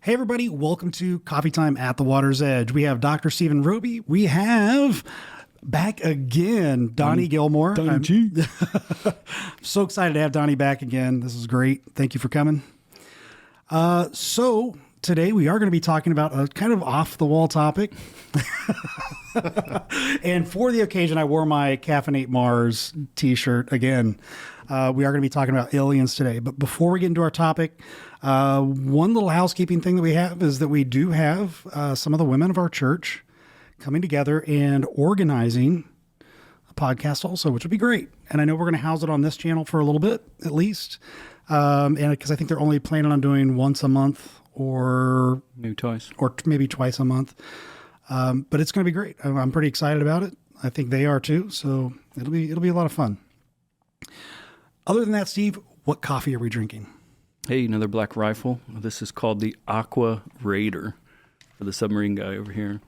Hey, everybody. Welcome to Coffee Time at the Water's Edge. We have Dr. Stephen Roby. We have back again, Donnie Gilmore. Donnie G. So excited to have Donnie back again. This is great. Thank you for coming. So today we are going to be talking about a kind of off-the-wall topic. And for the occasion, I wore my Caffeinate Mars t-shirt again. We are going to be talking about aliens today. But before we get into our topic, one little housekeeping thing that we have is that we do have some of the women of our church coming together and organizing a podcast also, which would be great. And I know we're going to house it on this channel for a little bit, at least. And because I think they're only planning on doing once a month or maybe twice, or maybe twice a month. But it's going to be great. I'm pretty excited about it. I think they are too. So it'll be a lot of fun. Other than that, Steve, what coffee are we drinking? Hey, another Black Rifle. This is called the Aqua Raider for the submarine guy over here.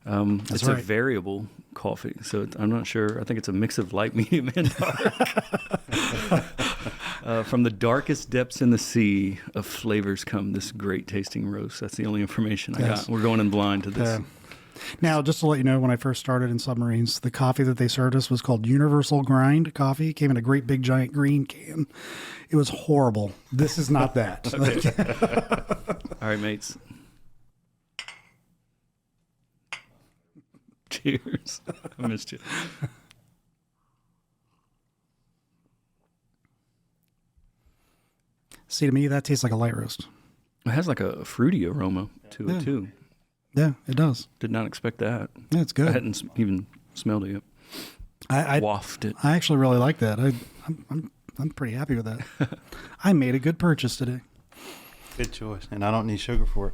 It's right. A variable coffee, so I'm not sure. I think it's a mix of light, medium, and dark. From the darkest depths in the sea of flavors come this great tasting roast. That's the only information I got. We're going in blind to this. Now, just to let you know, when I first started in submarines, the coffee that they served us was called Universal Grind coffee. It came in a great big giant green can. It was horrible. This is not that. All right, mates. Cheers. I missed you. See, to me, that tastes like a light roast. It has like a fruity aroma to it, too. Yeah, it does. Did not expect that. Yeah, it's good. I hadn't even smelled it yet. I wafted it. I actually really like that. I'm pretty happy with that. I made a good purchase today. Good choice, and I don't need sugar for it.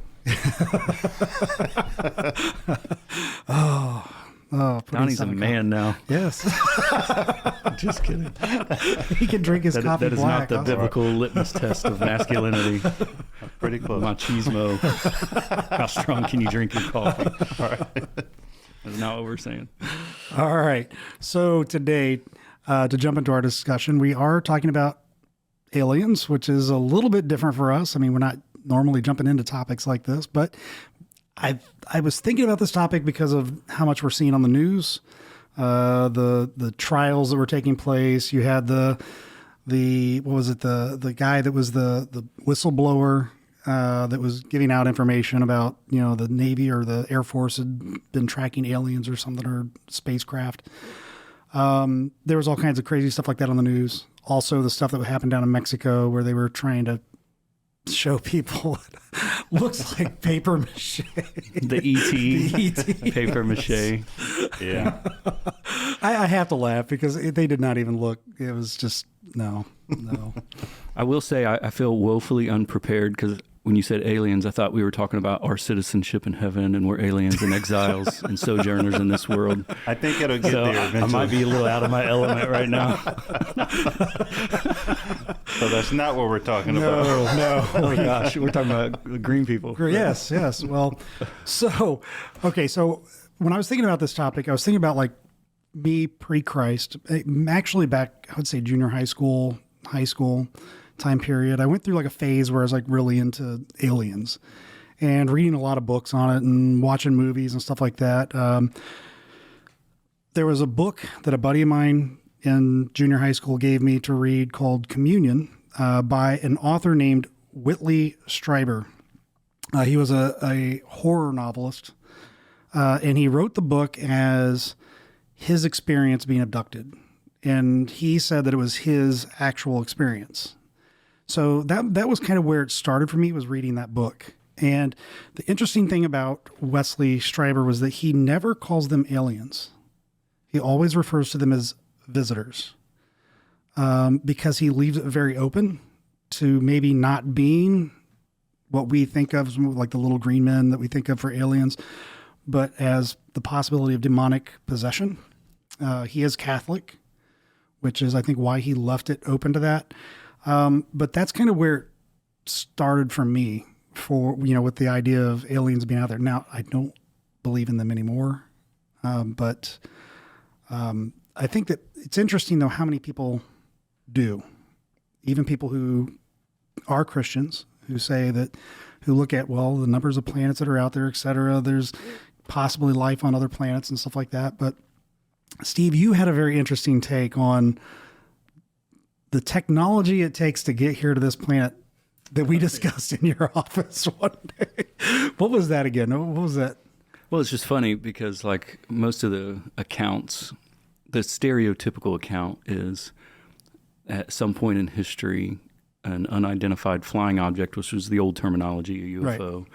Donnie's a man now. Yes. Just kidding. He can drink his coffee That is black. not the biblical litmus test of masculinity. Pretty close. Machismo. How strong can you drink your coffee? All right. That's not what we're saying. All right. So today, to jump into our discussion, we are talking about aliens, which is a little bit different for us. I mean, we're not normally jumping into topics like this, but I was thinking about this topic because of how much we're seeing on the news, the trials that were taking place. You had the what was it, the guy that was the whistleblower that was giving out information about, the Navy or the Air Force had been tracking aliens or something, or spacecraft. There was all kinds of crazy stuff like that on the news. Also, the stuff that happened down in Mexico where they were trying to show people what looks like paper mache. The E.T. Paper mache. Yeah. I have to laugh because they did not even look. It was just, no. I will say I feel woefully unprepared because when you said aliens, I thought we were talking about our citizenship in heaven and we're aliens and exiles and sojourners in this world. I think it'll get there eventually. I might be a little out of my element right now. So that's not what we're talking about. No. Oh, gosh. We're talking about green people. Yes. Well, so when I was thinking about this topic, I was thinking about like me pre-Christ, actually back, I would say junior high school time period. I went through like a phase where I was like really into aliens and reading a lot of books on it and watching movies and stuff like that. There was a book that a buddy of mine in junior high school gave me to read called Communion by an author named Whitley Strieber. He was a horror novelist, and he wrote the book as his experience being abducted. And he said that it was his actual experience. So that was kind of where it started for me, was reading that book. And the interesting thing about Wesley Strieber was that he never calls them aliens. He always refers to them as visitors, because he leaves it very open to maybe not being what we think of, like the little green men that we think of for aliens, but as the possibility of demonic possession. He is Catholic, which is, I think, why he left it open to that. But that's kind of where it started for me, with the idea of aliens being out there. Now, I don't believe in them anymore. But I think that it's interesting, though, how many people do. Even people who are Christians, who say that who look at, well, the numbers of planets that are out there, et cetera. There's possibly life on other planets and stuff like that. But Steve, you had a very interesting take on the technology it takes to get here to this planet that we discussed in your office one day. What was that again? What was that? Well, it's just funny because like most of the accounts, the stereotypical account is at some point in history, an unidentified flying object, which was the old terminology, a UFO, right,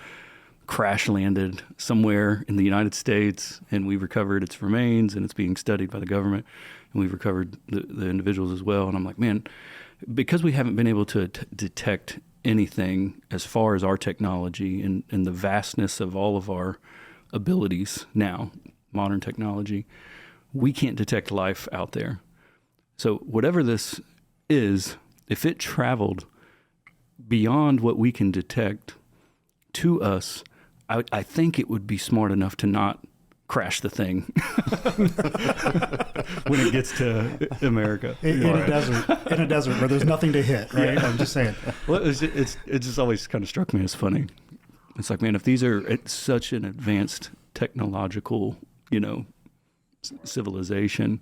crash landed somewhere in the United States, and we've recovered its remains, and it's being studied by the government, and we've recovered the individuals as well. And I'm like, man, because we haven't been able to detect anything as far as our technology and the vastness of all of our abilities now, modern technology, we can't detect life out there. So whatever this is, if it traveled beyond what we can detect to us, I think it would be smart enough to not crash the thing when it gets to America. In a desert where there's nothing to hit, right? Yeah. I'm just saying. Well, it just always kind of struck me as funny. It's like, man, if these are at such an advanced technological, civilization,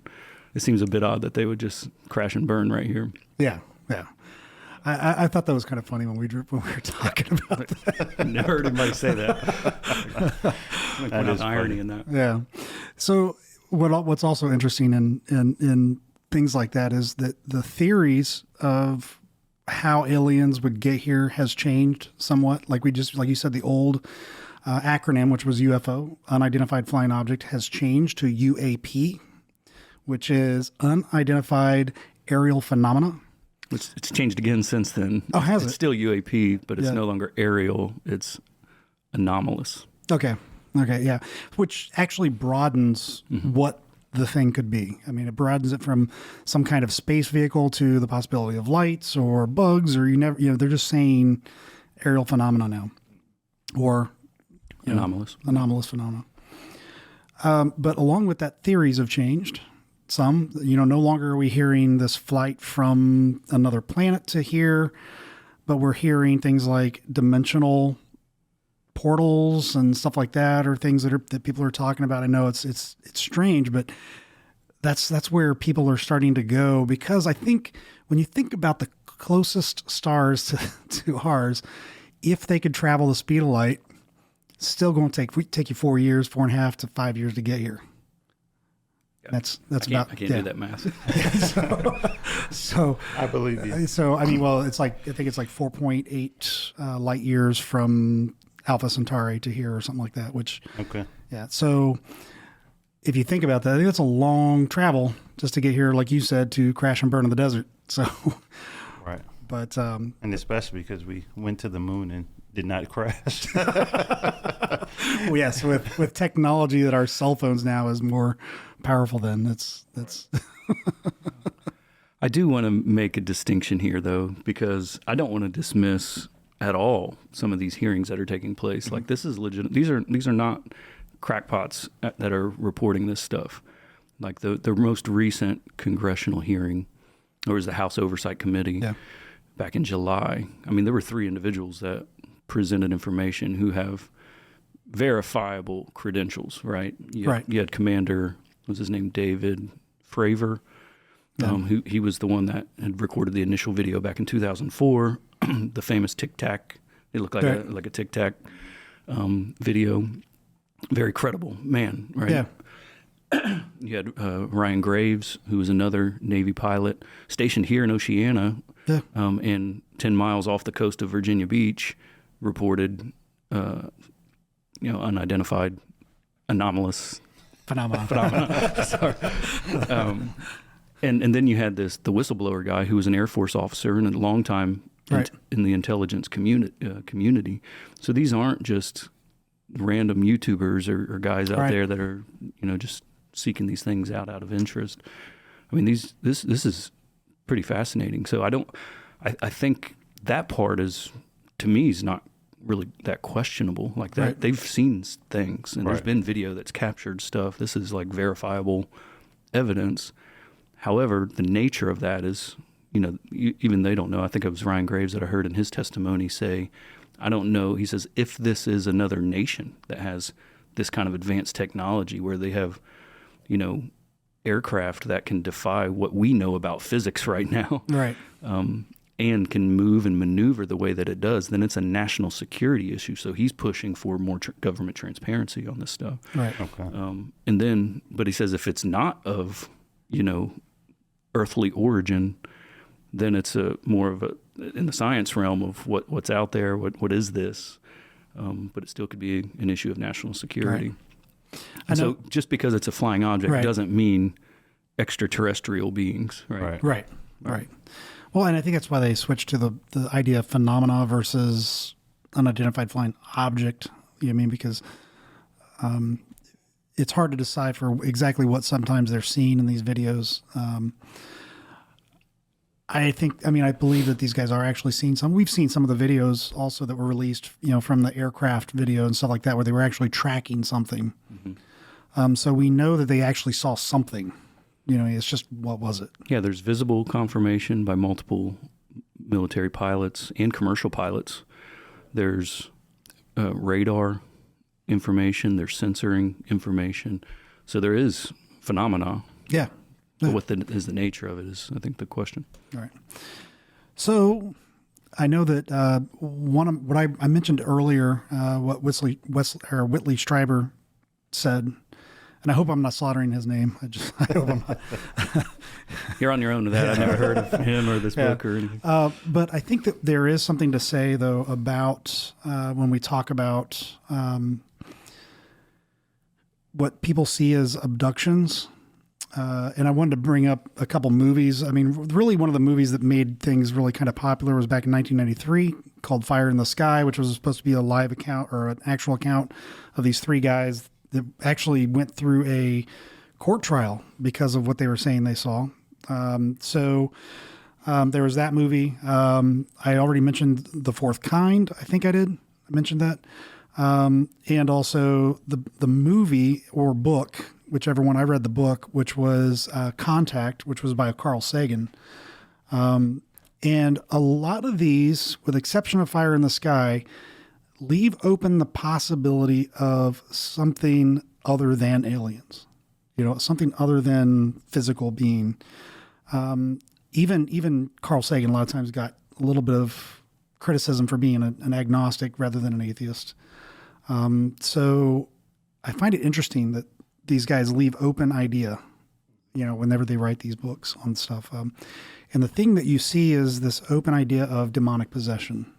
it seems a bit odd that they would just crash and burn right here. Yeah, yeah. I thought that was kind of funny when we were talking about that. Never heard anybody say that. That is irony in that. Yeah. So what's also interesting in things like that is that the theories of how aliens would get here has changed somewhat. Like you said, the old acronym, which was UFO, Unidentified Flying Object, has changed to UAP, which is Unidentified Aerial Phenomena. It's changed again since then. Oh, has it? It's still UAP, but it's no longer aerial. It's anomalous. Okay, yeah. Which actually broadens what the thing could be. I mean, it broadens it from some kind of space vehicle to the possibility of lights or bugs, or they're just saying aerial phenomena now, or anomalous phenomena. But along with that, theories have changed. Some, no longer are we hearing this flight from another planet to here, but we're hearing things like dimensional portals and stuff like that, or things that people are talking about. I know it's strange, but that's where people are starting to go, because I think when you think about the closest stars to ours, if they could travel the speed of light, it's still going to take you 4 years, 4.5 to 5 years to get here. That's I can't do that math. So I believe you. So I mean, well, I think it's like 4.8 light years from Alpha Centauri to here, or something like that. Which yeah. So if you think about that, I think that's a long travel just to get here, like you said, to crash and burn in the desert. So right. But and especially because we went to the moon and did not crash. Well, yes, with technology that our cell phones now is more powerful than that's. I do want to make a distinction here, though, because I don't want to dismiss at all some of these hearings that are taking place. Like, this is legit. These are not crackpots that are reporting this stuff. Like the most recent congressional hearing, or was the House Oversight Committee back in July. I mean, there were 3 individuals that presented information who have verifiable credentials, right? You had Commander, what was his name, David Fravor, who he was the one that had recorded the initial video back in 2004, the famous Tic Tac. It looked like a Tic Tac video. Very credible man, right? Yeah. You had Ryan Graves, who was another Navy pilot stationed here in Oceana, and 10 miles off the coast of Virginia Beach, reported, unidentified anomalous phenomena. Sorry. And then you had the whistleblower guy who was an Air Force officer and a long time in the intelligence community. So these aren't just random YouTubers or guys out there that are, just seeking these things out of interest. I mean, this is pretty fascinating. So I think that part is, to me, is not really that questionable. Like that, they've seen things, and there's been video that's captured stuff. This is like verifiable evidence. However, the nature of that is, even they don't know. I think it was Ryan Graves that I heard in his testimony say I don't know. He says, if this is another nation that has this kind of advanced technology where they have, aircraft that can defy what we know about physics right now, Right. And can move and maneuver the way that it does, then it's a national security issue. So he's pushing for more government transparency on this stuff. Right. Okay. But he says if it's not of, earthly origin, then it's more of in the science realm of what's out there, what is this? But it still could be an issue of national security. Right. And so just because it's a flying object Right. doesn't mean extraterrestrial beings, right? Right. Well, and I think that's why they switched to the idea of phenomena versus unidentified flying object. You know what I mean? Because it's hard to decipher exactly what sometimes they're seeing in these videos. I believe that these guys are actually seeing some. We've seen some of the videos also that were released, from the aircraft video and stuff like that, where they were actually tracking something. Mm-hmm. So we know that they actually saw something. It's just, what was it? Yeah, there's visible confirmation by multiple military pilots and commercial pilots. There's radar information. There's censoring information. So there is phenomena. Yeah. But what is the nature of it is, I think, the question. All right. So I know that what I mentioned earlier, what Whitley Strieber said, and I hope I'm not slaughtering his name. I hope I'm not. You're on your own with that. I've never heard of him or this book or anything. But I think that there is something to say, though, about when we talk about what people see as abductions. And I wanted to bring up a couple movies. I mean, really one of the movies that made things really kind of popular was back in 1993 called Fire in the Sky, which was supposed to be a live account or an actual account of these three guys that actually went through a court trial because of what they were saying they saw. So there was that movie. I already mentioned The Fourth Kind. I think I did. I mentioned that. And also the movie or book, whichever one. I read the book, which was Contact, which was by Carl Sagan. And a lot of these, with the exception of Fire in the Sky, leave open the possibility of something other than aliens, something other than physical being. Even Carl Sagan a lot of times got a little bit of criticism for being an agnostic rather than an atheist. So I find it interesting that these guys leave open idea, whenever they write these books on stuff. And the thing that you see is this open idea of demonic possession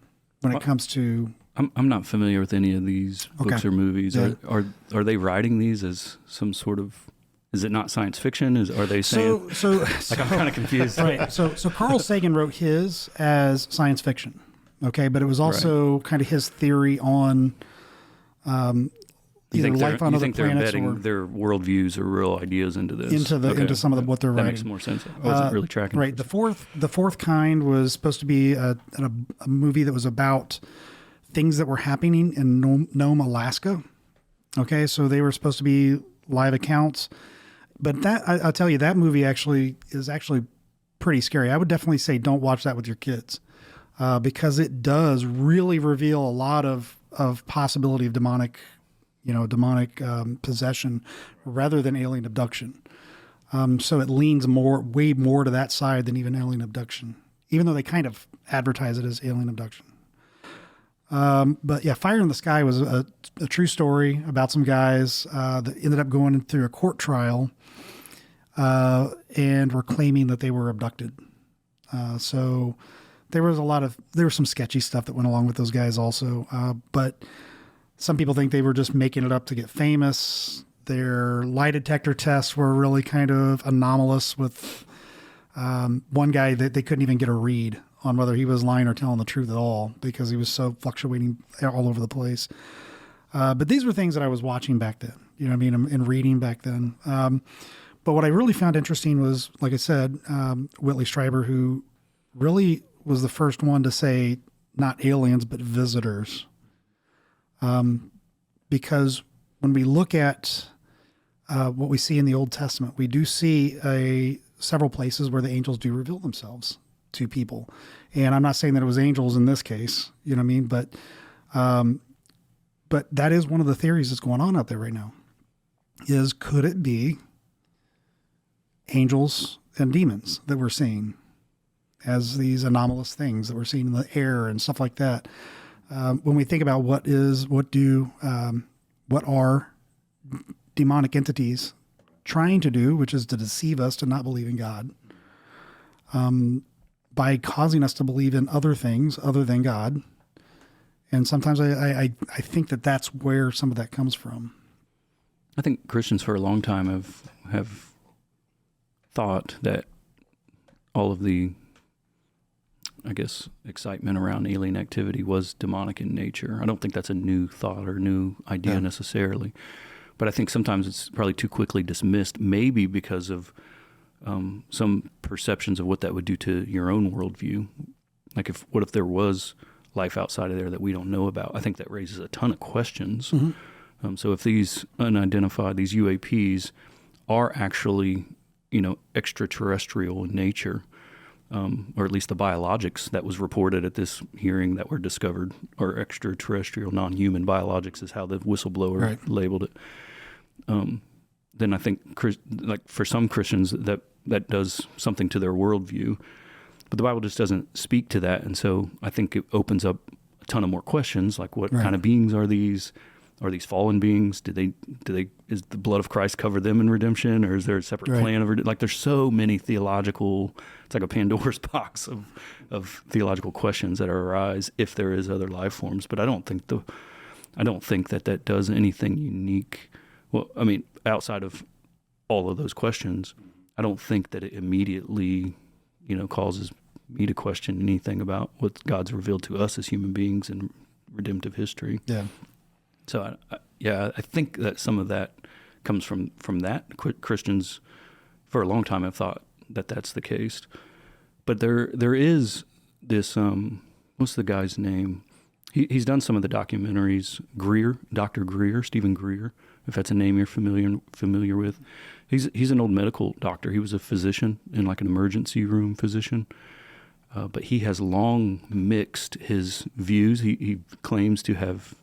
when it comes to... I'm not familiar with any of these books or movies. Yeah. Are they writing these as some sort of... Is it not science fiction? Are they saying... I'm kind of confused. Right. So Carl Sagan wrote his as science fiction, okay? But it was also kind of his theory on... You think life on other they're planets embedding their worldviews or real ideas into this? Into some of what they're that writing. Makes more sense. I wasn't really tracking. Right. The fourth kind was supposed to be a movie that was about things that were happening in Nome, Alaska. Okay, so they were supposed to be live accounts, but I'll tell you, that movie is pretty scary. I would definitely say don't watch that with your kids because it does really reveal a lot of possibility of demonic possession rather than alien abduction. So it leans way more to that side than even alien abduction, even though they kind of advertise it as alien abduction. But yeah, Fire in the Sky was a true story about some guys that ended up going through a court trial and were claiming that they were abducted. So there was some sketchy stuff that went along with those guys also. But some people think they were just making it up to get famous. Their lie detector tests were really kind of anomalous with one guy that they couldn't even get a read on whether he was lying or telling the truth at all because he was so fluctuating all over the place. But these were things that I was watching back then, and reading back then. But what I really found interesting was, like I said, Whitley Strieber, who really was the first one to say not aliens, but visitors. Because when we look at what we see in the Old Testament, we do see several places where the angels do reveal themselves to people. And I'm not saying that it was angels in this case, but But that is one of the theories that's going on out there right now, is could it be angels and demons that we're seeing as these anomalous things that we're seeing in the air and stuff like that? When we think about what are demonic entities trying to do, which is to deceive us to not believe in God, by causing us to believe in other things other than God. And sometimes I think that that's where some of that comes from. I think Christians for a long time have thought that all of the, I guess, excitement around alien activity was demonic in nature. I don't think that's a new thought or new idea necessarily. But I think sometimes it's probably too quickly dismissed, maybe because of some perceptions of what that would do to your own worldview. Like, what if there was life outside of there that we don't know about? I think that raises a ton of questions. Mm-hmm. So if these unidentified, these UAPs are actually, extraterrestrial in nature, or at least the biologics that was reported at this hearing that were discovered are extraterrestrial, non-human biologics, is how the whistleblower labeled it. Then I think, like, for some Christians, that does something to their worldview. But the Bible just doesn't speak to that, and so I think it opens up a ton of more questions, like what kind of beings are these? Are these fallen beings? Is the blood of Christ cover them in redemption, or is there a separate plan of like? There's so many theological. It's like a Pandora's box of theological questions that arise if there is other life forms. But I don't think that does anything unique. Well, I mean, outside of all of those questions, I don't think that it immediately, causes me to question anything about what God's revealed to us as human beings in redemptive history. Yeah. So, I think that some of that comes from that. Christians, for a long time, have thought that that's the case. But there is this, what's the guy's name? He's done some of the documentaries, Dr. Greer, Stephen Greer, if that's a name you're familiar with. He's an old medical doctor. He was a physician, in like an emergency room physician. But he has long mixed his views. He claims to have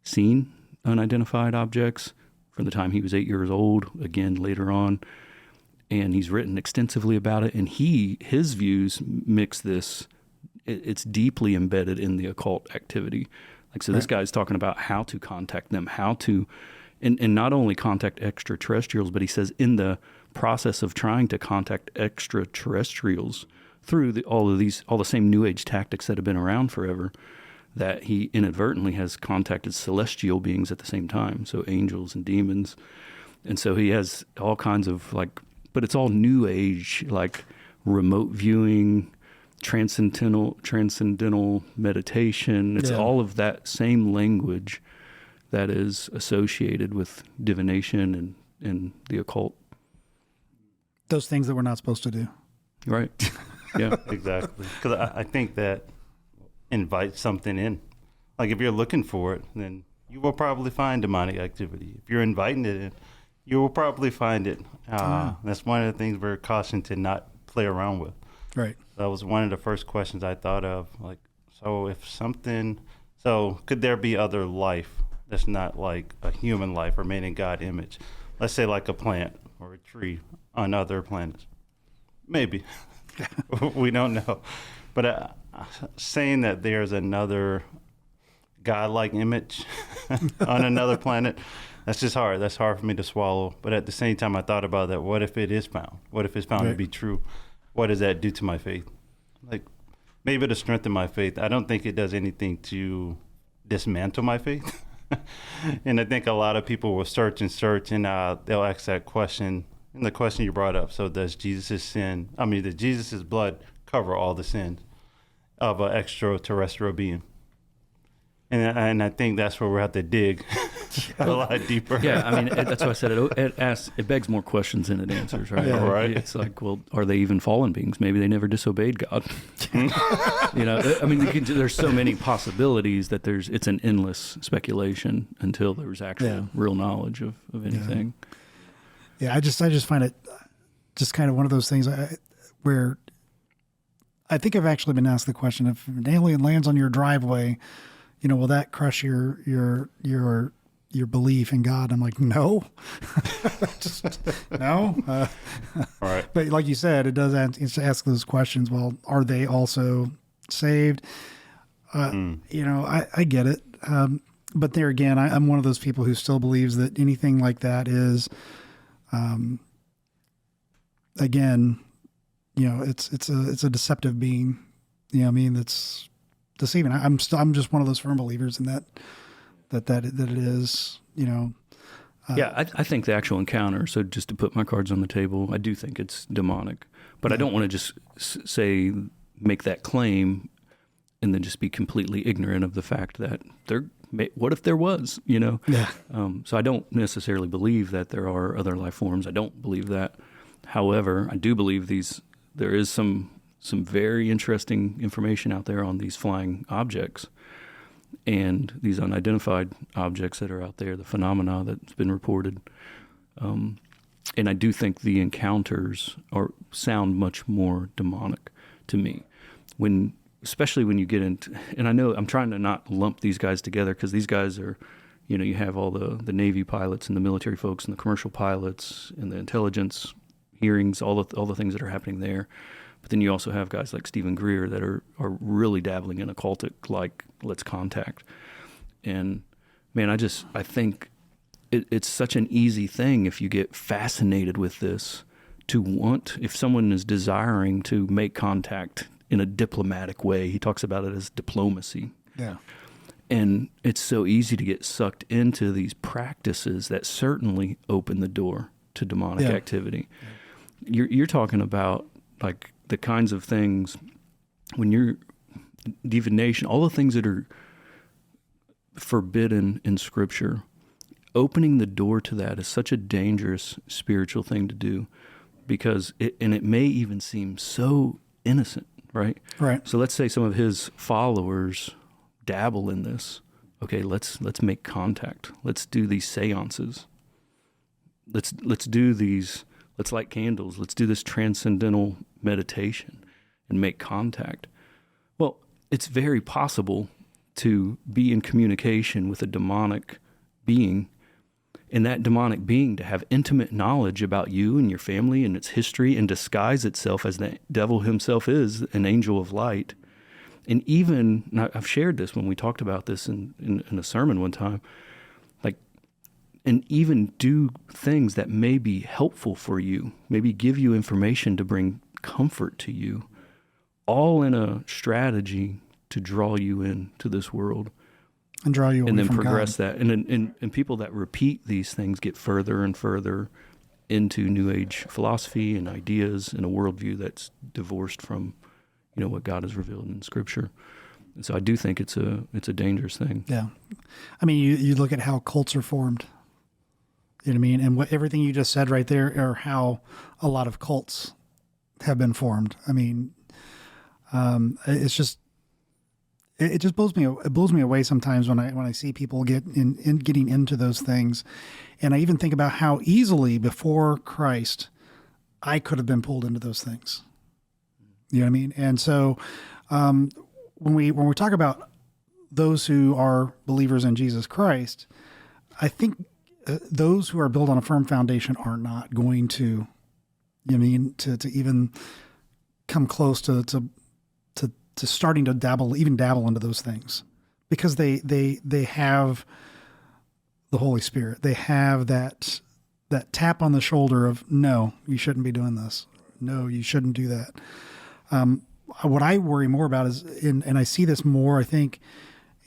seen unidentified objects from the time he was 8 years old, again later on. And he's written extensively about it. And his views mix this. It's deeply embedded in the occult activity. Like, so this guy's talking about how to contact them, how to, and not only contact extraterrestrials, but he says in the process of trying to contact extraterrestrials through all the same New Age tactics that have been around forever, that he inadvertently has contacted celestial beings at the same time, so angels and demons. And so he has all kinds of, like, but it's all New Age, like remote viewing, transcendental meditation. It's all of that same language that is associated with divination and the occult. Those things that we're not supposed to do. Right. Yeah. Exactly. Because I think that invites something in. Like, if you're looking for it, then you will probably find demonic activity. If you're inviting it in, you will probably find it. That's one of the things we're cautioned to not play around with. Right. That was one of the first questions I thought of. Like, so could there be other life that's not like a human life or made in God's image? Let's say like a plant or a tree on other planets. Maybe. We don't know. But saying that there's another God-like image on another planet, that's just hard. That's hard for me to swallow. But at the same time, I thought about that. What if it is found? What if it's found to be true? What does that do to my faith? Like, maybe to strengthen my faith. I don't think it does anything to dismantle my faith. And I think a lot of people will search, and they'll ask that question. And the question you brought up, so does Jesus' blood cover all the sins of an extraterrestrial being? And I think that's where we'll have to dig a lot deeper. Yeah, I mean, that's why I said it begs more questions than it answers, right? Yeah, right. It's like, well, are they even fallen beings? Maybe they never disobeyed God. I mean, there's so many possibilities that it's an endless speculation until there's actual real knowledge of anything. Yeah, I just find it just kind of one of those things where I think I've actually been asked the question, if an alien lands on your driveway, will that crush your belief in God? I'm like, no, just no. All right. But like you said, it does ask those questions. Well, are they also saved? I get it. But there again, I'm one of those people who still believes that anything like that is, again, it's a deceptive being. That's deceiving. I'm just one of those firm believers in that it is. I think the actual encounter. So just to put my cards on the table, I do think it's demonic, but I don't want to just make that claim and then just be completely ignorant of the fact that what if there was, Yeah. So I don't necessarily believe that there are other life forms. I don't believe that. However, I do believe there is some very interesting information out there on these flying objects and these unidentified objects that are out there, the phenomena that's been reported. And I do think the encounters sound much more demonic to me, especially when you get into, and I know I'm trying to not lump these guys together because these guys are, you have all the Navy pilots and the military folks and the commercial pilots and the intelligence hearings, all the things that are happening there. But then you also have guys like Stephen Greer that are really dabbling in occultic, like, let's contact. And man, I think it's such an easy thing if you get fascinated with this if someone is desiring to make contact in a diplomatic way. He talks about it as diplomacy. Yeah. And it's so easy to get sucked into these practices that certainly open the door to demonic activity. Yeah. You're talking about like the kinds of things when you're divination, all the things that are forbidden in Scripture, opening the door to that is such a dangerous spiritual thing to do because it may even seem so innocent. Right. So let's say some of his followers dabble in this. Okay, let's make contact. Let's do these seances. Let's do these. Let's light candles. Let's do this transcendental meditation and make contact. Well, it's very possible to be in communication with a demonic being, and that demonic being to have intimate knowledge about you and your family and its history and disguise itself as the devil himself is an angel of light. And even, I've shared this when we talked about this in a sermon one time, and even do things that may be helpful for you, maybe give you information to bring comfort to you, all in a strategy to draw you into this world. And draw you away and then from progress God. that. And people that repeat these things get further and further into New Age philosophy and ideas and a worldview that's divorced from, what God has revealed in Scripture. And so I do think it's a dangerous thing. Yeah. I mean, you look at how cults are formed. You know what I mean? And everything you just said right there are how a lot of cults have been formed. I mean, it's just, it just blows me away sometimes when I see people getting into those things. And I even think about how easily before Christ I could have been pulled into those things. You know what I mean? And so when we talk about those who are believers in Jesus Christ, I think those who are built on a firm foundation are not going to, you know what I mean, to even come close to starting to dabble into those things, because they have the Holy Spirit. They have that tap on the shoulder of, no, you shouldn't be doing this. No, you shouldn't do that. What I worry more about is, and I see this more, I think,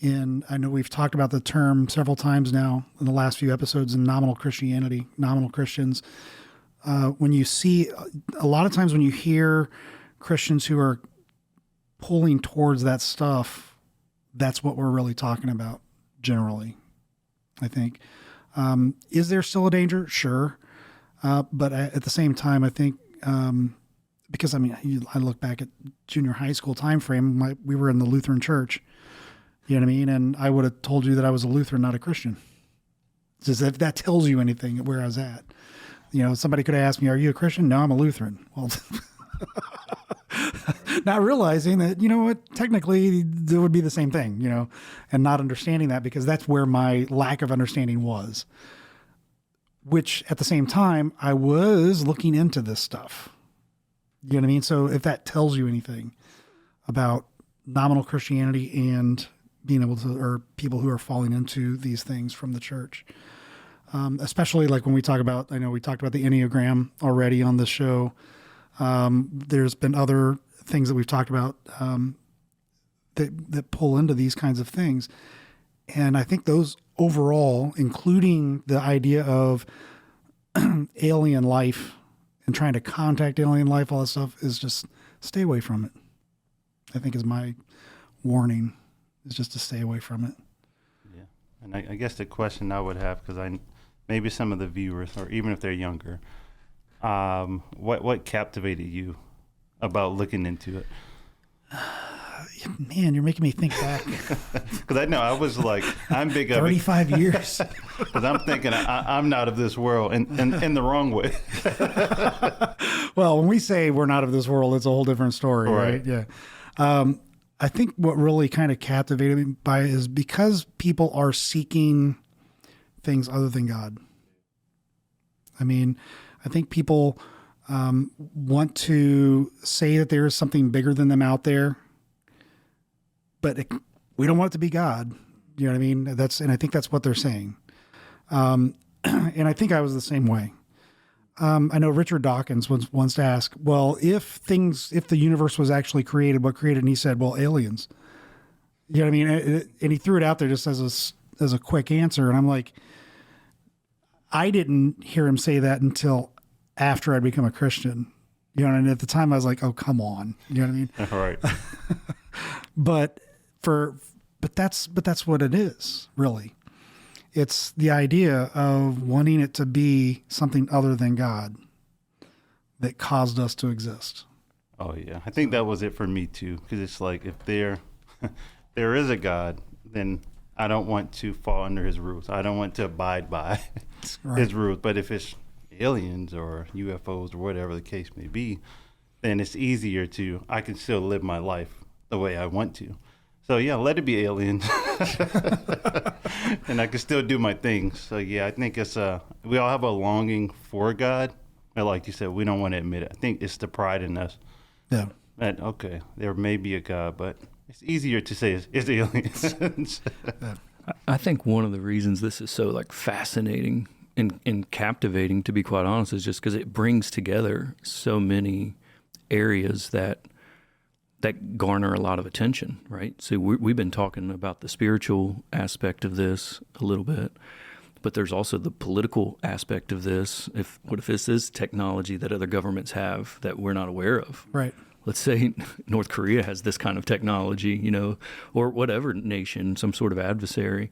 I know we've talked about the term several times now in the last few episodes in nominal Christianity, nominal Christians. When you see, a lot of times when you hear Christians who are pulling towards that stuff, that's what we're really talking about generally, I think. Is there still a danger? Sure. But at the same time, I think, because I look back at junior high school time frame, we were in the Lutheran church, you know what I mean? And I would have told you that I was a Lutheran, not a Christian. Just if that tells you anything where I was at. Somebody could have asked me, are you a Christian? No, I'm a Lutheran. Well, not realizing that, you know what, technically it would be the same thing, you know, and not understanding that, because that's where my lack of understanding was, which at the same time, I was looking into this stuff. You know what I mean? So if that tells you anything about nominal Christianity and being able to, or people who are falling into these things from the church, especially like when we talk about, I know we talked about the Enneagram already on this show. There's been other things that we've talked about that pull into these kinds of things. And I think those overall, including the idea of alien life and trying to contact alien life, all that stuff, is just stay away from it. I think is my warning, is just to stay away from it. Yeah. And I guess the question I would have, because maybe some of the viewers, or even if they're younger, what captivated you about looking into it? Man, you're making me think back. Because I know I was like, I'm big of 35 years. Because I'm thinking I'm not of this world, and in the wrong way. Well, when we say we're not of this world, it's a whole different story, right? Yeah. I think what really kind of captivated me by it is because people are seeking things other than God. I mean, I think people want to say that there is something bigger than them out there, but we don't want it to be God. You know what I mean? And I think that's what they're saying. And I think I was the same way. I know Richard Dawkins wants to ask, well, if the universe was actually created, what created? And he said, well, aliens. You know what I mean? And he threw it out there just as a quick answer. And I'm like, I didn't hear him say that until after I'd become a Christian. You know, and at the time I was like, oh, come on. You know what I mean? All right. But that's what it is, really. It's the idea of wanting it to be something other than God that caused us to exist. Oh yeah, I think that was it for me too. Because it's like, if there is a God, then I don't want to fall under his rules. I don't want to abide by his rules. But if it's aliens or UFOs or whatever the case may be, then it's easier I can still live my life the way I want to. So yeah, let it be aliens. And I can still do my thing. So yeah, I think it's we all have a longing for God. But like you said, we don't want to admit it. I think it's the pride in us. Yeah. That, okay, there may be a God, but it's easier to say it's aliens. I think one of the reasons this is so like fascinating and captivating, to be quite honest, is just because it brings together so many areas that garner a lot of attention, right? So we've been talking about the spiritual aspect of this a little bit, but there's also the political aspect of this. What if this is technology that other governments have that we're not aware of? Right. Let's say North Korea has this kind of technology, you know, or whatever nation, some sort of adversary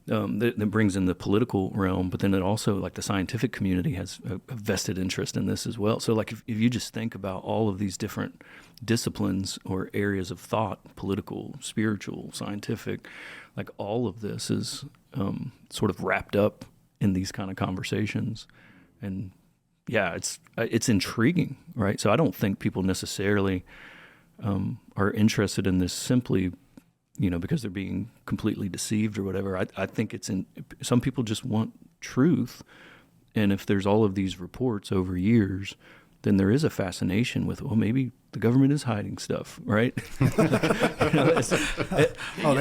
that brings in the political realm, but then it also, like, the scientific community has a vested interest in this as well. So, like, if you just think about all of these different disciplines or areas of thought, political, spiritual, scientific, like, all of this is sort of wrapped up in these kind of conversations. And yeah, it's intriguing, right? So I don't think people necessarily are interested in this simply, you know, because they're being completely deceived or whatever. I think some people just want truth. And if there's all of these reports over years, then there is a fascination with, well, maybe the government is hiding stuff, right? They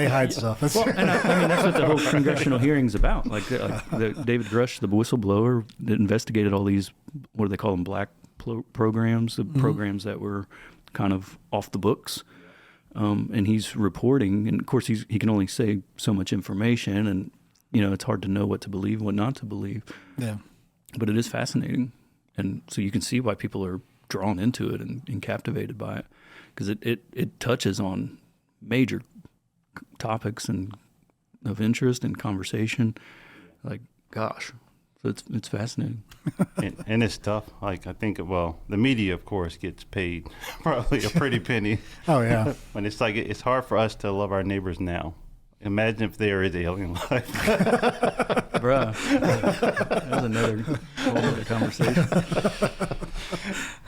hide stuff. And I mean, that's what the whole Congressional Hearings about. Like David Grush, the whistleblower, that investigated all these, what do they call them, black programs, the programs that were kind of off the books. And he's reporting, and of course he can only say so much information, and you know, it's hard to know what to believe and what not to believe. Yeah. But it is fascinating. And so you can see why people are drawn into it and captivated by it, because it touches on major topics and of interest and conversation. Like, gosh, so it's fascinating. and it's tough. Like, I think, well, the media, of course, gets paid probably a pretty penny. Oh, yeah. When it's like, it's hard for us to love our neighbors now. Imagine if there is alien life. Bruh. That was another whole other conversation.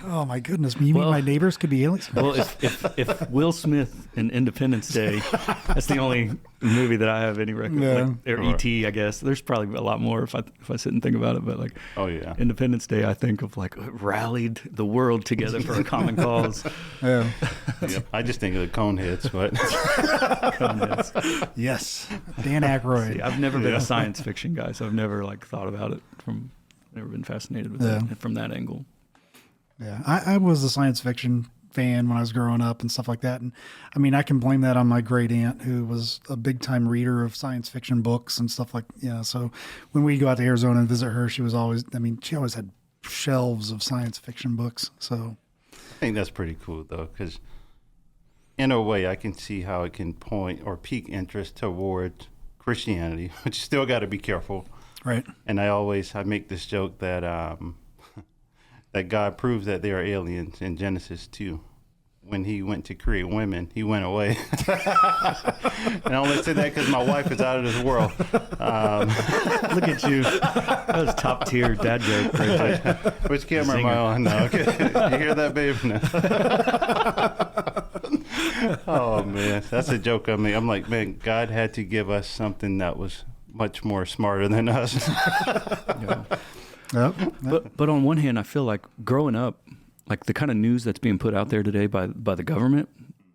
Oh my goodness! You mean my neighbors could be aliens? Well, if Will Smith in Independence Day, that's the only movie that I have any record. Yeah. Like, or E.T., I guess. There's probably a lot more if I sit and think about it. But like, Oh yeah. Independence Day, I think of like rallied the world together for a common cause. Yeah. Yep. I just think of the Coneheads, but Coneheads. Yes. Dan Aykroyd. See, I've never been a science fiction guy, so I've never like thought about it never been fascinated with it from that angle. Yeah, I was a science fiction fan when I was growing up and stuff like that. And I mean, I can blame that on my great aunt, who was a big time reader of science fiction books and stuff so when we go out to Arizona and visit her, she always had shelves of science fiction books. So I think that's pretty cool though, because in a way I can see how it can point or pique interest towards Christianity, but you still got to be careful. Right. And I make this joke that that God proves that they are aliens in Genesis 2. When he went to create women, he went away. And I only say that because my wife is out of this world. Look at you. That was top tier dad joke right there. Which camera am I on now? Okay. You hear that, babe? No. Oh, man. That's a joke on me. I'm like, man, God had to give us something that was much more smarter than us. Yeah. Yep. But on one hand, I feel like growing up, like the kind of news that's being put out there today by the government,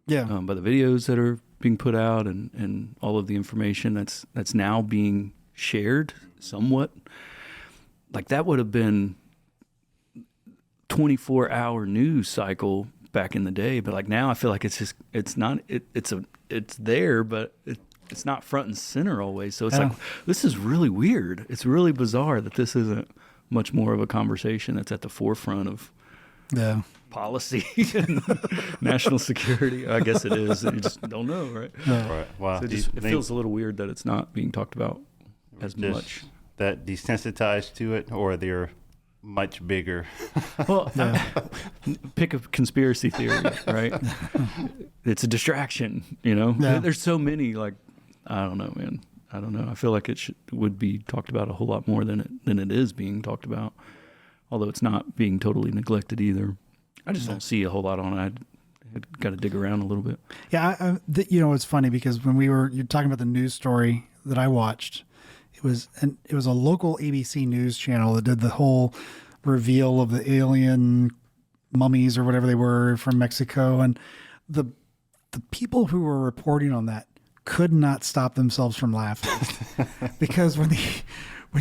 by the videos that are being put out and all of the information that's now being shared somewhat, like that would have been 24-hour news cycle back in the day. But like now I feel like it's there, but it's not front and center always. So it's like, this is really weird. It's really bizarre that this isn't much more of a conversation that's at the forefront of policy and national security. I guess it is. You just don't know, right? Right. Wow. So it feels a little weird that it's not being talked about as much. That desensitized to it, or they're much bigger. Well, pick a conspiracy theory, right? It's a distraction, Yeah. There's so many, like, I don't know, man. I don't know. I feel like it would be talked about a whole lot more than it is being talked about, although it's not being totally neglected either. I just don't see a whole lot on it. I've got to dig around a little bit. Yeah, it's funny because when you're talking about the news story that I watched, it was a local ABC news channel that did the whole reveal of the alien mummies or whatever they were from Mexico, and the people who were reporting on that could not stop themselves from laughing because when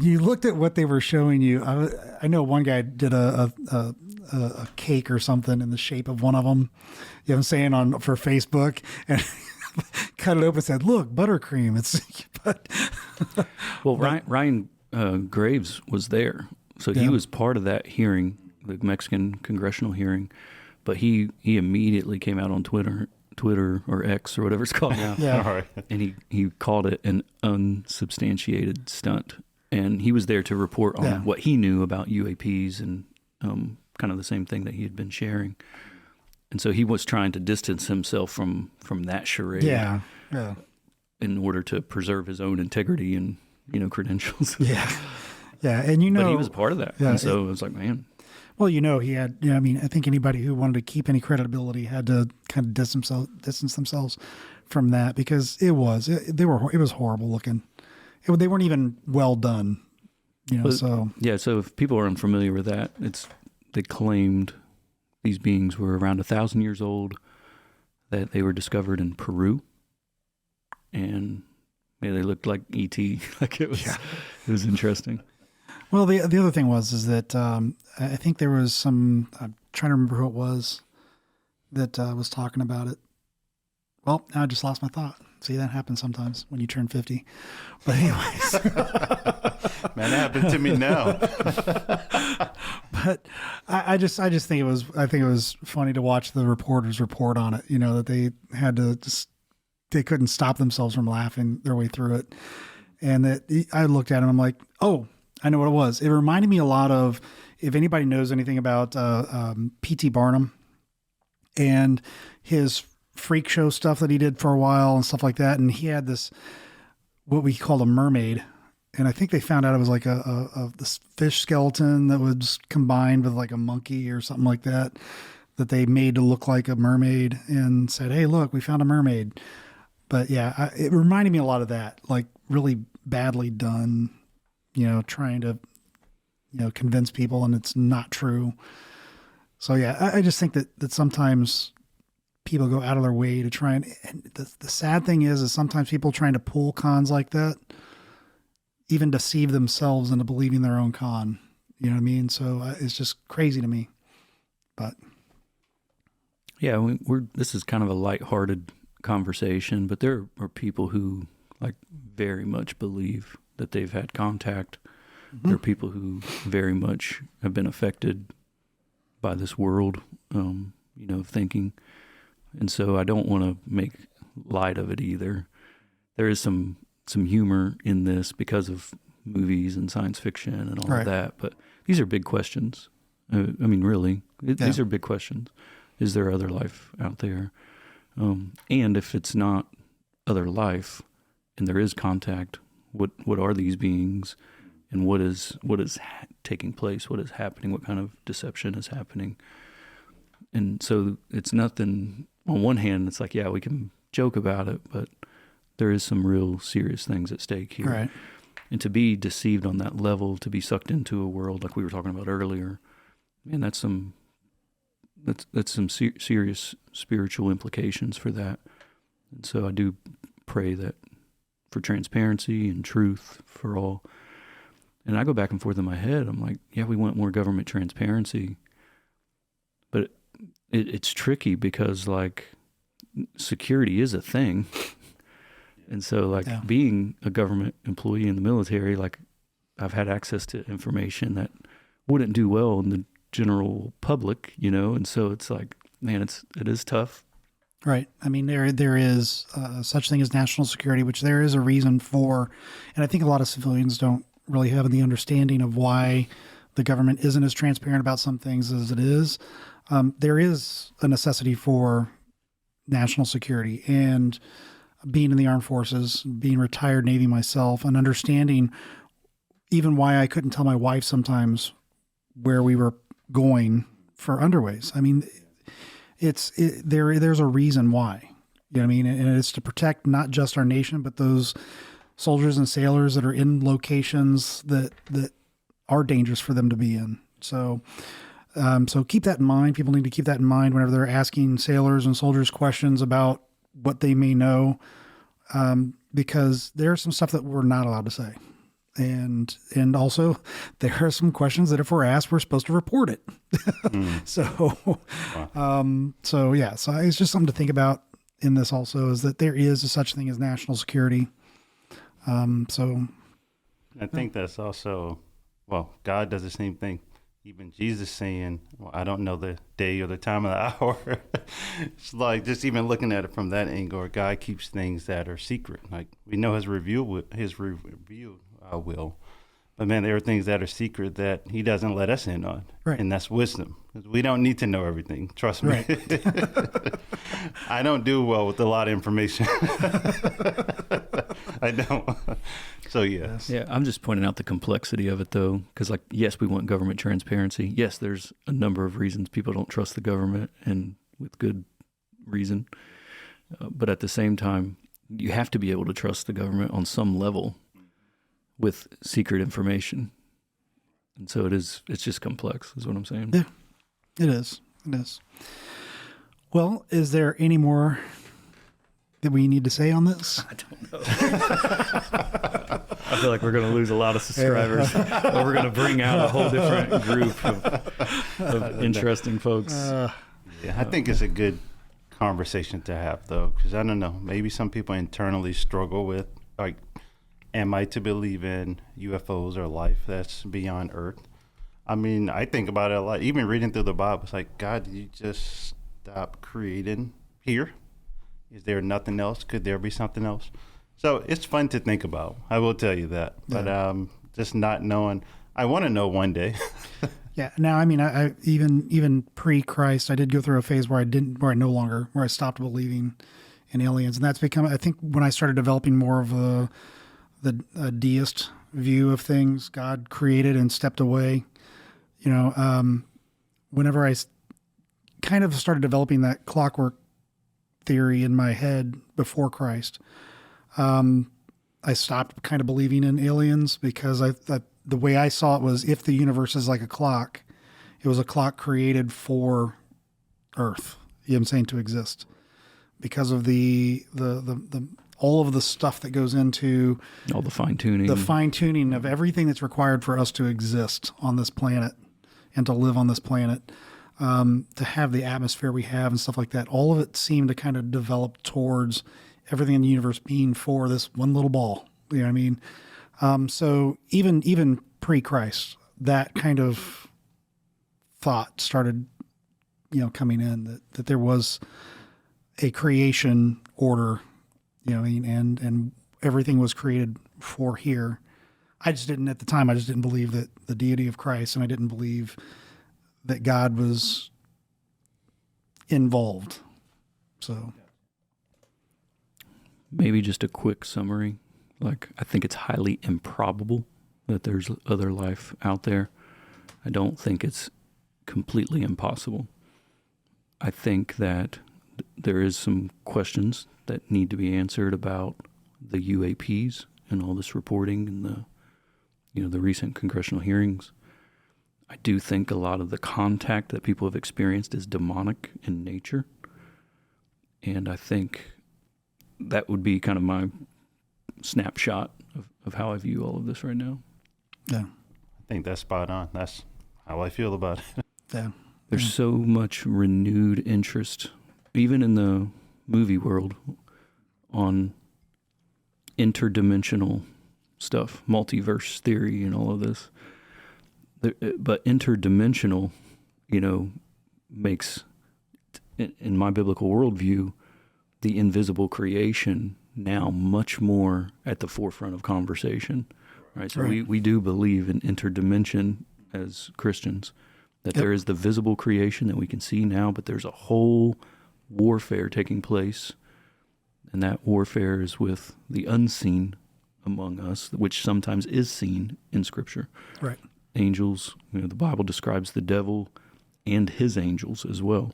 you looked at what they were showing you, I know one guy did a cake or something in the shape of one of them, you know what I'm saying, for Facebook, and cut it open and said, "Look, buttercream." Well, Ryan Graves was there, so he was part of that hearing, the Mexican congressional hearing, but he immediately came out on Twitter or X or whatever it's called now. All right. And he called it an unsubstantiated stunt. And he was there to report on what he knew about UAPs and kind of the same thing that he had been sharing. And so he was trying to distance himself from that charade in order to preserve his own integrity and, credentials. Yeah. And but he was a part of that. And so it was like, man. Well, he had, I think anybody who wanted to keep any credibility had to kind of distance themselves from that, because it was horrible looking. They weren't even well done, so. Yeah. So if people are unfamiliar with that, they claimed these beings were around 1,000 years old, that they were discovered in Peru, and they looked like E.T. Like it was interesting. Well, the other thing is that I think there was some, I'm trying to remember who it was that was talking about it. Well, now I just lost my thought. See, that happens sometimes when you turn 50. But anyways. Man, that happened to me now. But I just think it was funny to watch the reporters report on it, that they had to they couldn't stop themselves from laughing their way through it. And that I looked at him, I'm like, oh, I know what it was. It reminded me a lot of, if anybody knows anything about P.T. Barnum and his freak show stuff that he did for a while and stuff like that. And he had this, what we called a mermaid, and I think they found out it was like this fish skeleton that was combined with like a monkey or something like that they made to look like a mermaid, and said, "Hey, look, we found a mermaid." But yeah, it reminded me a lot of that, like really badly done, trying to, convince people, and it's not true. So yeah, I just think that sometimes people go out of their way to try and the sad thing is sometimes people trying to pull cons like that even deceive themselves into believing their own con. You know what I mean? So it's just crazy to me. But yeah, this is kind of a lighthearted conversation, but there are people who like very much believe that they've had contact. Mm-hmm. There are people who very much have been affected by this world, of thinking. And so I don't want to make light of it either. There is some humor in this because of movies and science fiction and all of that. But these are big questions. Really, these are big questions. Is there other life out there? And if it's not other life and there is contact, what are these beings, and what is taking place? What is happening? What kind of deception is happening? And so it's nothing. On one hand, it's like, yeah, we can joke about it, but there is some real serious things at stake here. Right. And to be deceived on that level, to be sucked into a world like we were talking about earlier, man, that's some serious spiritual implications for that. And so I do pray that for transparency and truth for all. And I go back and forth in my head. I'm like, yeah, we want more government transparency, but it's tricky because like security is a thing. And so like being a government employee in the military, like I've had access to information that wouldn't do well in the general public, and so it's like, man, it is tough. Right. I mean, there is such thing as national security, which there is a reason for, and I think a lot of civilians don't really have the understanding of why the government isn't as transparent about some things as it is. There is a necessity for national security, and being in the armed forces, being retired Navy myself, and understanding even why I couldn't tell my wife sometimes where we were going for underways. I mean, there's a reason why, you know what I mean? And it's to protect not just our nation, but those soldiers and sailors that are in locations that are dangerous for them to be in. So keep that in mind. People need to keep that in mind whenever they're asking sailors and soldiers questions about what they may know, because there's some stuff that we're not allowed to say. And also there are some questions that if we're asked, we're supposed to report it. So it's just something to think about in this also, is that there is a such thing as national security. I think that's also, God does the same thing. Even Jesus saying, I don't know the day or the time of the hour. It's like just even looking at it from that angle, God keeps things that are secret. Like we know his review will. But man, there are things that are secret that he doesn't let us in on. Right. And that's wisdom. We don't need to know everything. Trust me. Right. I don't do well with a lot of information. I don't. So, yes. Yeah, I'm just pointing out the complexity of it, though, because, like, yes, we want government transparency. Yes, there's a number of reasons people don't trust the government, and with good reason. But at the same time, you have to be able to trust the government on some level with secret information. And so it's just complex, is what I'm saying. Yeah, it is. It is. Well, is there any more that we need to say on this? I don't know. I feel like we're going to lose a lot of subscribers. Or we're going to bring out a whole different group of interesting folks. I think it's a good conversation to have, though, because I don't know, maybe some people internally struggle with, like, am I to believe in UFOs or life that's beyond Earth? I mean, I think about it a lot. Even reading through the Bible, it's like, God, did you just stop creating here? Is there nothing else? Could there be something else? So it's fun to think about. I will tell you that. Yeah. But just not knowing. I want to know one day. Yeah. Now, I mean, I even pre-Christ, I did go through a phase where I stopped believing in aliens, and that's become, I think, when I started developing more of the deist view of things. God created and stepped away. Whenever I kind of started developing that clockwork theory in my head before Christ, I stopped kind of believing in aliens because the way I saw it was, if the universe is like a clock, it was a clock created for Earth, you know what I'm saying, to exist, because of the all of the stuff that goes into all the fine tuning of everything that's required for us to exist on this planet and to live on this planet, to have the atmosphere we have and stuff like that. All of it seemed to kind of develop towards everything in the universe being for this one little ball. You know what I mean? So even pre-Christ, that kind of thought started, coming in, that there was a creation order, and everything was created for here. At the time, I just didn't believe that the deity of Christ, and I didn't believe that God was involved. So maybe just a quick summary. I think it's highly improbable that there's other life out there. I don't think it's completely impossible. I think that there is some questions that need to be answered about the UAPs and all this reporting and the recent congressional hearings. I do think a lot of the contact that people have experienced is demonic in nature. And I think that would be kind of my snapshot of how I view all of this right now. Yeah. I think that's spot on. That's how I feel about it. Yeah. There's so much renewed interest, even in the movie world, on interdimensional stuff, multiverse theory and all of this. But interdimensional, makes, in my biblical worldview, the invisible creation now much more at the forefront of conversation. Right? So Right. we do believe in interdimension as Christians, that Yep. there is the visible creation that we can see now, but there's a whole warfare taking place, and that warfare is with the unseen among us, which sometimes is seen in Scripture. Right. Angels, the Bible describes the devil and his angels as well.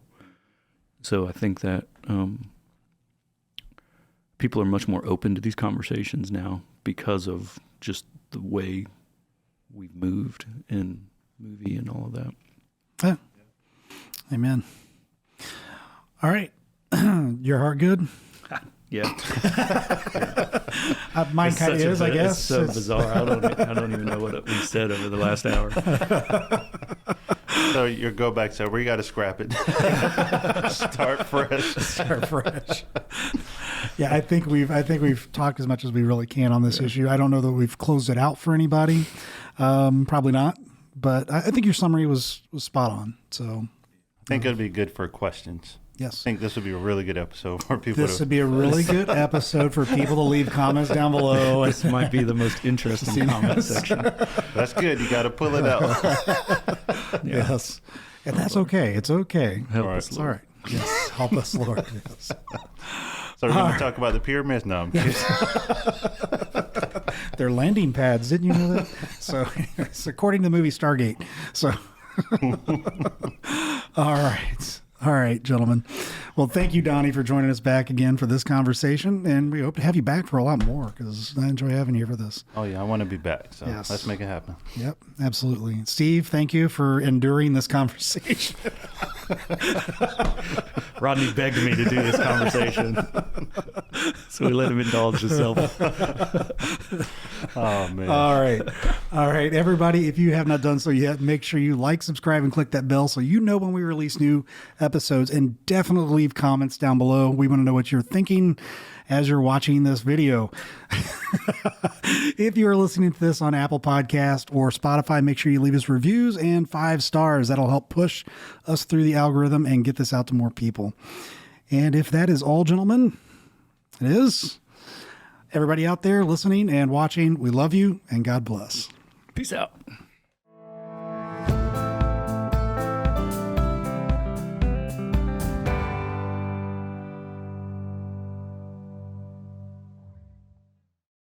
So I think that people are much more open to these conversations now because of just the way we've moved in movie and all of that. Yeah. Amen. All right. Your heart good? Yeah. Mine kind of is, I guess. It's so bizarre. I don't even know what we said over the last hour. So your go back so we got to scrap it. Start fresh. Start fresh. Yeah, I think we've talked as much as we really can on this issue. I don't know that we've closed it out for anybody. Probably not. But I think your summary was spot on. So I think it'd be good for questions. yes. I think this would be a really good episode for people. This would be a really good episode for people to leave comments down below. This might be the most interesting comment section. That's good. You got to pull it out. Yes. And that's okay. It's okay. Help All right. us, It's all Lord. right. Yes. Help us, Lord. Yes. So we're going to talk about the pyramids now. I'm kidding. They're landing pads. Didn't you know that? So it's according to the movie Stargate. So, all right, gentlemen. Well, thank you, Donnie, for joining us back again for this conversation. And we hope to have you back for a lot more because I enjoy having you here for this. Oh, yeah. I want to be back. So Yes. let's make it happen. Yep, absolutely. Steve, thank you for enduring this conversation. Rodney begged me to do this conversation, so we let him indulge himself. Oh, man. All right, everybody. If you have not done so yet, make sure you like, subscribe, and click that bell so you know when we release new episodes. And definitely leave comments down below. We want to know what you're thinking as you're watching this video. If you are listening to this on Apple Podcast or Spotify, make sure you leave us reviews and 5 stars. That'll help push us through the algorithm and get this out to more people. And if that is all, gentlemen, it is. Everybody out there listening and watching, we love you and God bless. Peace out.